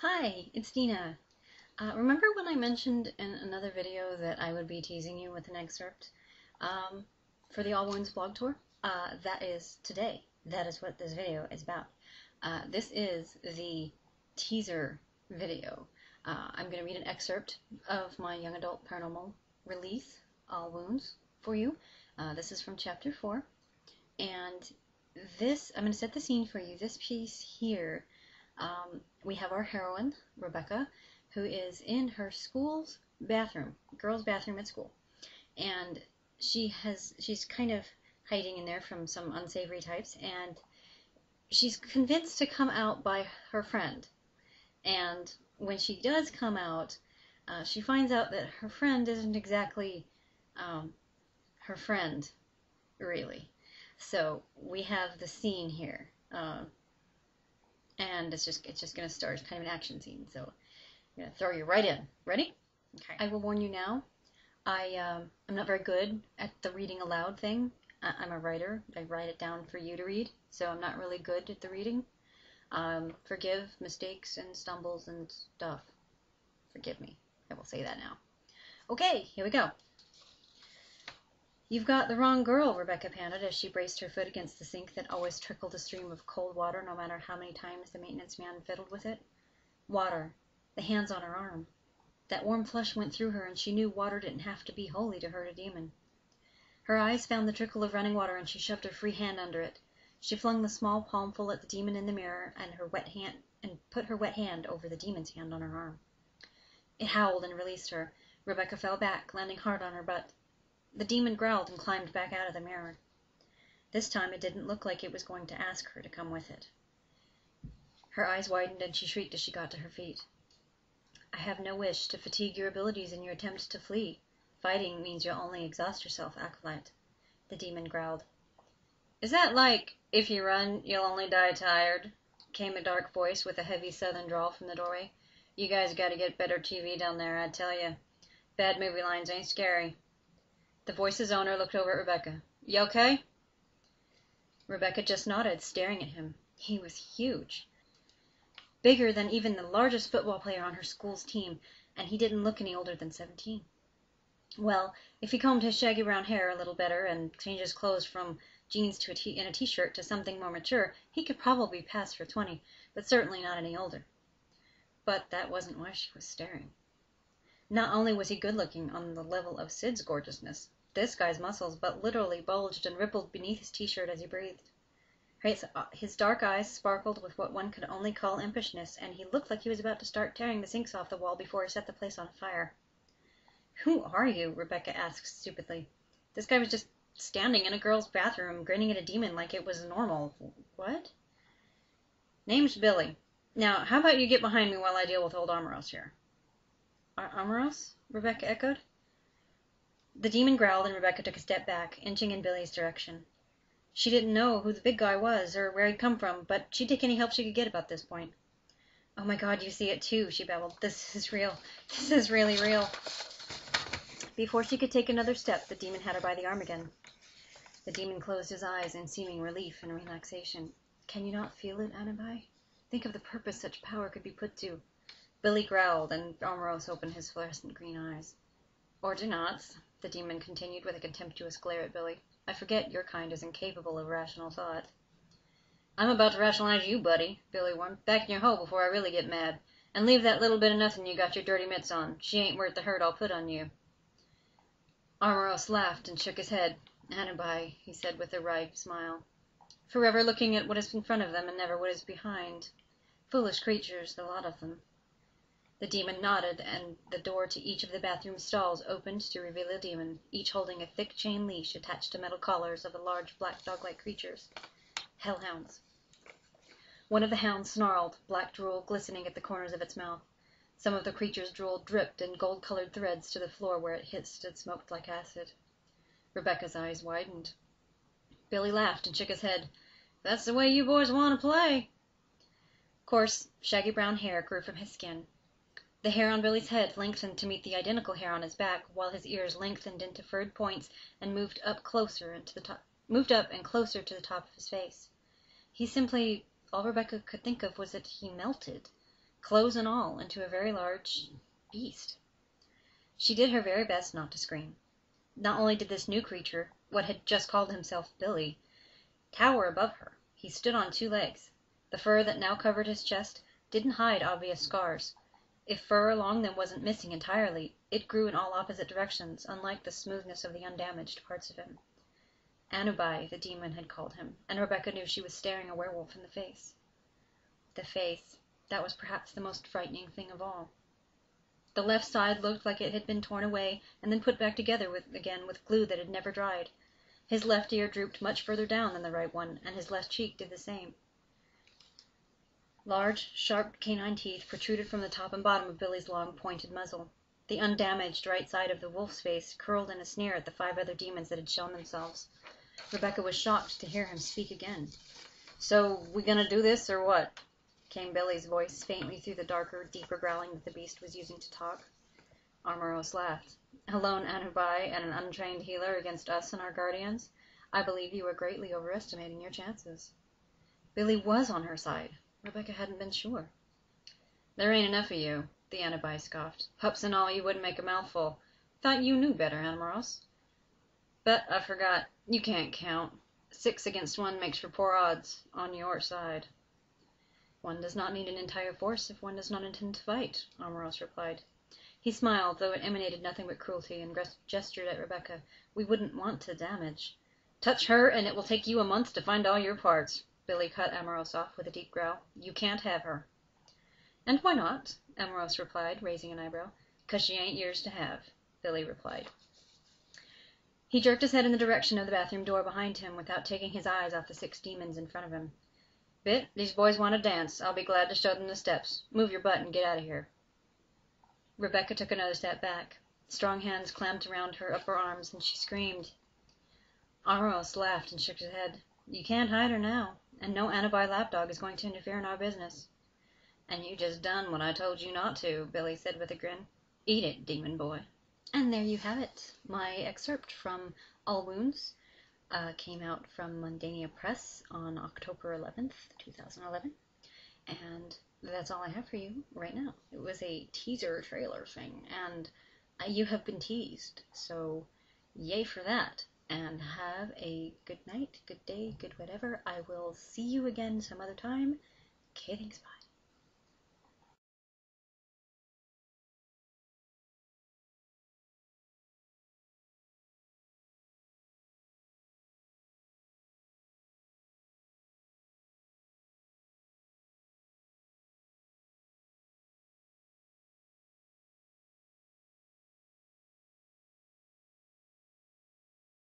Hi, it's Dina. Remember when I mentioned in another video that I would be teasing you with an excerpt for the All Wounds blog tour? That is today. That is what this video is about. This is the teaser video. I'm going to read an excerpt of my young adult paranormal release, All Wounds, for you. This is from chapter 4. And this, I'm going to set the scene for you. This piece here, we have our heroine, Rebecca, who is in her school's bathroom, girls' bathroom at school. And she's kind of hiding in there from some unsavory types, and she's convinced to come out by her friend. And when she does come out, she finds out that her friend isn't exactly her friend, really. So we have the scene here, and it's just going to start. It's kind of an action scene, so I'm going to throw you right in. Ready? Okay. I will warn you now, I'm not very good at the reading aloud thing. I'm a writer. I write it down for you to read, so I'm not really good at the reading. Forgive mistakes and stumbles and stuff. Forgive me. I will say that now. Okay, here we go. "You've got the wrong girl," Rebecca panted as she braced her foot against the sink that always trickled a stream of cold water no matter how many times the maintenance man fiddled with it. Water. The hands on her arm. That warm flush went through her, and she knew water didn't have to be holy to hurt a demon. Her eyes found the trickle of running water, and she shoved her free hand under it. She flung the small palmful at the demon in the mirror, and put her wet hand over the demon's hand on her arm. It howled and released her. Rebecca fell back, landing hard on her butt. The demon growled and climbed back out of the mirror. This time it didn't look like it was going to ask her to come with it. Her eyes widened and she shrieked as she got to her feet. "I have no wish to fatigue your abilities in your attempt to flee. Fighting means you'll only exhaust yourself, acolyte," the demon growled. "Is that like, if you run, you'll only die tired?" came a dark voice with a heavy southern drawl from the doorway. "You guys gotta get better TV down there, I tell ya. Bad movie lines ain't scary." The voice's owner looked over at Rebecca. "You okay?" Rebecca just nodded, staring at him. He was huge. Bigger than even the largest football player on her school's team, and he didn't look any older than 17. Well, if he combed his shaggy brown hair a little better and changed his clothes from jeans and a t-shirt to something more mature, he could probably pass for 20, but certainly not any older. But that wasn't why she was staring. Not only was he good-looking on the level of Sid's gorgeousness, this guy's muscles but literally bulged and rippled beneath his t-shirt as he breathed. His dark eyes sparkled with what one could only call impishness, and he looked like he was about to start tearing the sinks off the wall before he set the place on fire. "Who are you?" Rebecca asked stupidly. This guy was just standing in a girl's bathroom, grinning at a demon like it was normal. What? "Name's Billy. Now, how about you get behind me while I deal with old Amoros here?" "Amoros?" Rebecca echoed. The demon growled, and Rebecca took a step back, inching in Billy's direction. She didn't know who the big guy was or where he'd come from, but she'd take any help she could get about this point. "Oh my God, you see it too," she babbled. "This is real. This is really real." Before she could take another step, the demon had her by the arm again. The demon closed his eyes in seeming relief and relaxation. "Can you not feel it, Anabai? Think of the purpose such power could be put to." Billy growled, and Amoros opened his fluorescent green eyes. "Or do not," the demon continued with a contemptuous glare at Billy. "I forget your kind is incapable of rational thought." "I'm about to rationalize you, buddy," Billy warned. "Back in your hole before I really get mad. And leave that little bit of nothing you got your dirty mitts on. She ain't worth the hurt I'll put on you." Amoros laughed and shook his head. "Anabai," he said with a wry smile. "Forever looking at what is in front of them and never what is behind. Foolish creatures, the lot of them." The demon nodded, and the door to each of the bathroom stalls opened to reveal a demon, each holding a thick chain leash attached to metal collars of the large black dog-like creatures. Hellhounds. One of the hounds snarled, black drool glistening at the corners of its mouth. Some of the creature's drool dripped in gold-colored threads to the floor where it hissed and smoked like acid. Rebecca's eyes widened. Billy laughed and shook his head. "That's the way you boys want to play." Coarse, shaggy brown hair grew from his skin. The hair on Billy's head lengthened to meet the identical hair on his back, while his ears lengthened into furred points and moved up and closer to the top of his face. All Rebecca could think of was that he melted. clothes and all, into a very large beast. She did her very best not to scream. Not only did this new creature, what had just called himself Billy, tower above her, he stood on 2 legs. The fur that now covered his chest didn't hide obvious scars. If fur along them wasn't missing entirely, it grew in all opposite directions, unlike the smoothness of the undamaged parts of him. Anubai, the demon, had called him, and Rebecca knew she was staring a werewolf in the face. The face, that was perhaps the most frightening thing of all. The left side looked like it had been torn away and then put back together again with glue that had never dried. His left ear drooped much further down than the right one, and his left cheek did the same. Large, sharp canine teeth protruded from the top and bottom of Billy's long, pointed muzzle. The undamaged right side of the wolf's face curled in a sneer at the 5 other demons that had shown themselves. Rebecca was shocked to hear him speak again. "So, we gonna do this, or what?" came Billy's voice faintly through the darker, deeper growling that the beast was using to talk. Armoros laughed. "Alone, Anubai, and an untrained healer against us and our guardians? I believe you are greatly overestimating your chances." Billy was on her side. Rebecca hadn't been sure. "There ain't enough of you," the Anubai scoffed. "Pups and all, you wouldn't make a mouthful. Thought you knew better, Anumaros. But I forgot. You can't count. 6 against 1 makes for poor odds, on your side." "One does not need an entire force if one does not intend to fight," Armoros replied. He smiled, though it emanated nothing but cruelty, and gestured at Rebecca. "We wouldn't want to damage." "Touch her, and it will take you a month to find all your parts," Billy cut Amoros off with a deep growl. "You can't have her." "And why not?" Amoros replied, raising an eyebrow. "'Cause she ain't yours to have," Billy replied. He jerked his head in the direction of the bathroom door behind him without taking his eyes off the 6 demons in front of him. "Bit, these boys want to dance. I'll be glad to show them the steps. Move your butt and get out of here." Rebecca took another step back. Strong hands clamped around her upper arms, and she screamed. Amoros laughed and shook his head. "You can't hide her now, and no Anubai lapdog is going to interfere in our business." "And you just done what I told you not to," Billy said with a grin. "Eat it, demon boy." And there you have it. My excerpt from All Wounds came out from Mundania Press on October 11th, 2011. And that's all I have for you right now. It was a teaser trailer thing, and you have been teased. So yay for that. And have a good night, good day, good whatever. I will see you again some other time. Okay, thanks, bye.